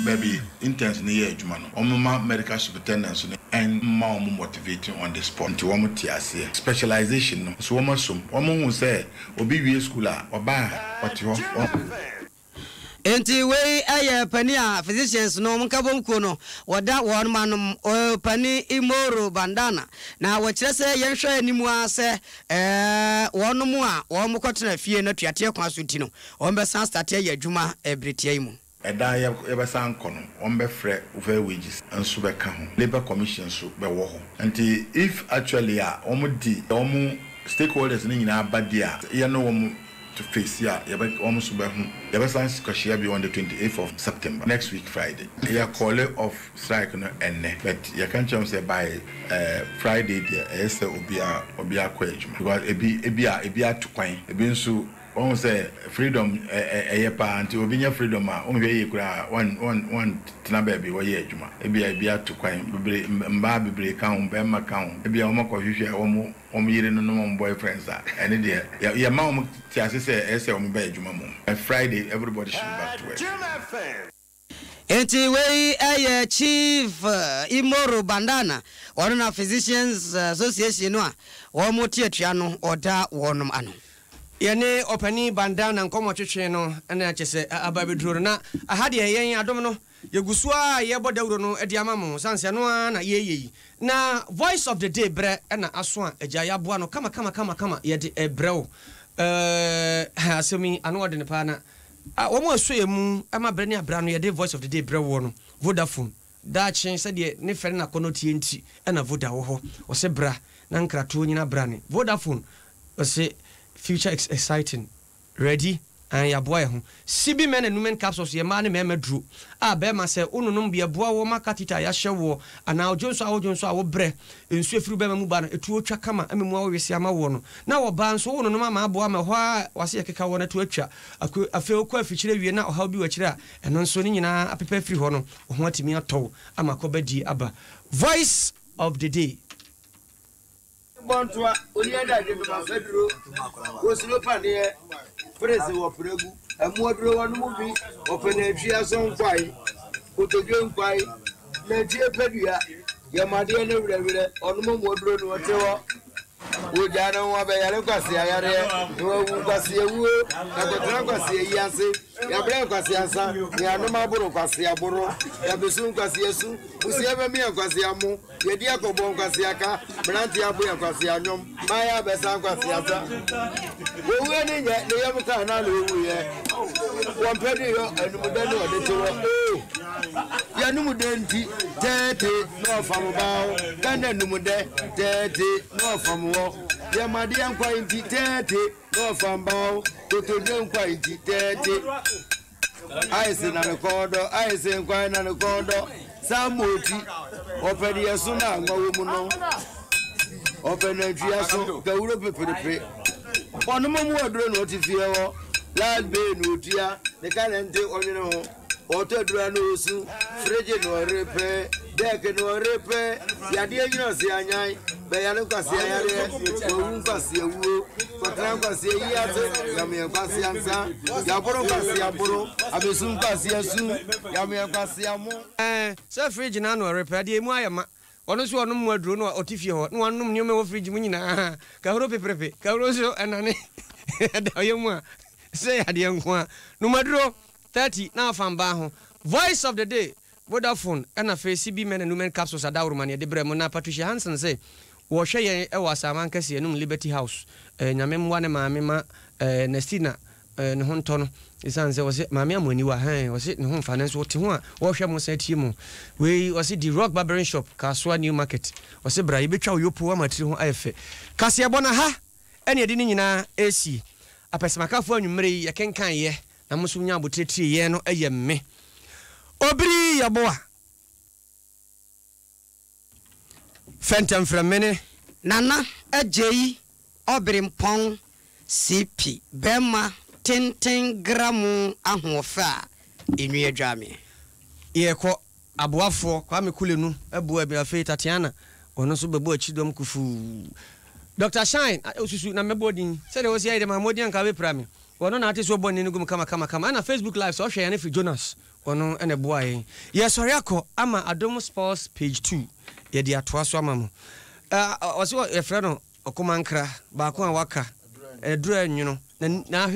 baby intense ni ye adwuma no omuma medical superintendents and ma motivating on the spot nti womo tiase specialization no so womo som womo hu say obi wie school a oba oti ho enti we aye pani a physicians no mkabom ko no wada won manom pani Imoro Bandana na wo kire se yenhwe animu a se wonom a wo mkotena fie na tuate kwa so ti no wo be san start ye adwuma ebretia mu eda ye be san kono wo be frɛ over wages nso be ka ho labor commission so be wo ho enti if actually a wo stakeholders ni nyina badia ye no wo to face here almost be on the 28th of September next week Friday ya call of strike no enne but you can't say by Friday there say obi akwa ejuma because ebi atukwan ebi nso on say freedom pa anti obinya freedom a on hwe yekura one tena baby wo ye adwuma ebia to kwan bebre mba bebre ka ho be ma ka ho ebia wo makɔhwehwe wo yire no no boyfriends a ene de ya ma wo ti ase say wo ba adwuma mo Friday everybody should be back to work. Enti we chief Imoro Bandana ono na Physicians Association no a wo mo tietua no oda wonom ano yene opani Bandana nkomo twetwe no na kyese ababeduro na ahade yen Adom no yegusua yebo dawuro no edi amamo sanse no na yeyeyi na voice of the day bre na aso a agya yaboa no kama yede ebrew asemi ano ode ne pa na omo aso emu ama bre ne abra no yede voice of the day bre wo no Vodafone da chen se de ne fere na kono tie nti na Voda wo ho o se bra na nkrato nyina bra ne Vodafone o se future exciting ready and ya boy ho sibi men and women capsules ye man me dru be ma se ununum bia boa wo makatita ya hyewo ana ojonso awo bre ensu efuru be mu ba no etu otwa kama amemu awo wesi ama wo no na wo ba nso ununum ama aboa ma ho a wase ye keka wo na tu atwa afe okọ afikyire wie na oha bi wakire a eno nso ni nyina apepa afiri ho no ho atimi atọ ama kobadi aba voice of the day Bontoa onienda de mafedro osino panie presi wo pregu amuadro wonu mu bi openetri ason kwai otodwe nkwai na tie pedua yamade ne wrewre onu mu odro no tewo ojana wa be yare kwase ayare wo kwase ewu na kotra kwase yase ya bre kwase ansa ya no maburu kwase aburu ya besu kwase yesu usie be mi kwase amu ye dia ko bon kwase aka branti abu ya kwase anyom maya be san kwase asa wo we ni nye ne yam ka na lo wu ye won pedi yo enumude no de tewo ya numude nti tete no famu bawo kana enumude tete no famu ya madi ankwa inti tete no fambao totodwe nkwa inti tete aise na rekodo aise nkwa na rekodo samoti opedi yesu na ngwa mu no opedi yesu ka wuro peperepe onu mu oduro no tifie wo lad be no tia ne kalente onye no otodura no osu freje no repe deke no repe ya die nyino si anyai be ya no kwase ayare owu kwase ewu kwatran kwase yiate ya me kwase ansa ya boro kwase aboro abesu kwase asu ya me kwase amu se fridge na no repe die mu ayama ono so ono mu aduro no otifie ho no anum nyome wo fridge mu nyina ka horo peperepe ka horo so enane da yemu a se ya de nko no maduro 30 na afamba ho voice of the day Vodafone and a face CB men and women capsules at Daurman, de Bremona Patricia Hansen say, Washe e was a mancasi and Liberty House, Namem Wanema, Nestina, and Honton. His answer was it, Mamma, when you were hanging, was it in home finance what you want? Washe must say to you, we was it the Rock Barbering Shop, Casua New Market, was a braibicho, you poor material efe. Kasiebo ha, any dinina AC. A pesmaka for you, Mary, a can ye, and Musunya Butri, yeno, a me. Obiri Yeboah Fentemfrem Nana Agyei Obrempong CP Bema 10 gramu ahofa enu adwame ye ko aboafo kwa mekulenu abu abi afi Tatiana ono so bebo achidom kufu Dr. Shine osusu na mebodin se de wosi aide mamodi anka be prame ono na ate so bonni ngum kama na Facebook live so hwe ya ne fi Jonas ono ene boy yes oriako ama Adom Sports page 2 ye dia toa so ama mo osi e frɛ no okomankra ba ko a waka edura nwuno na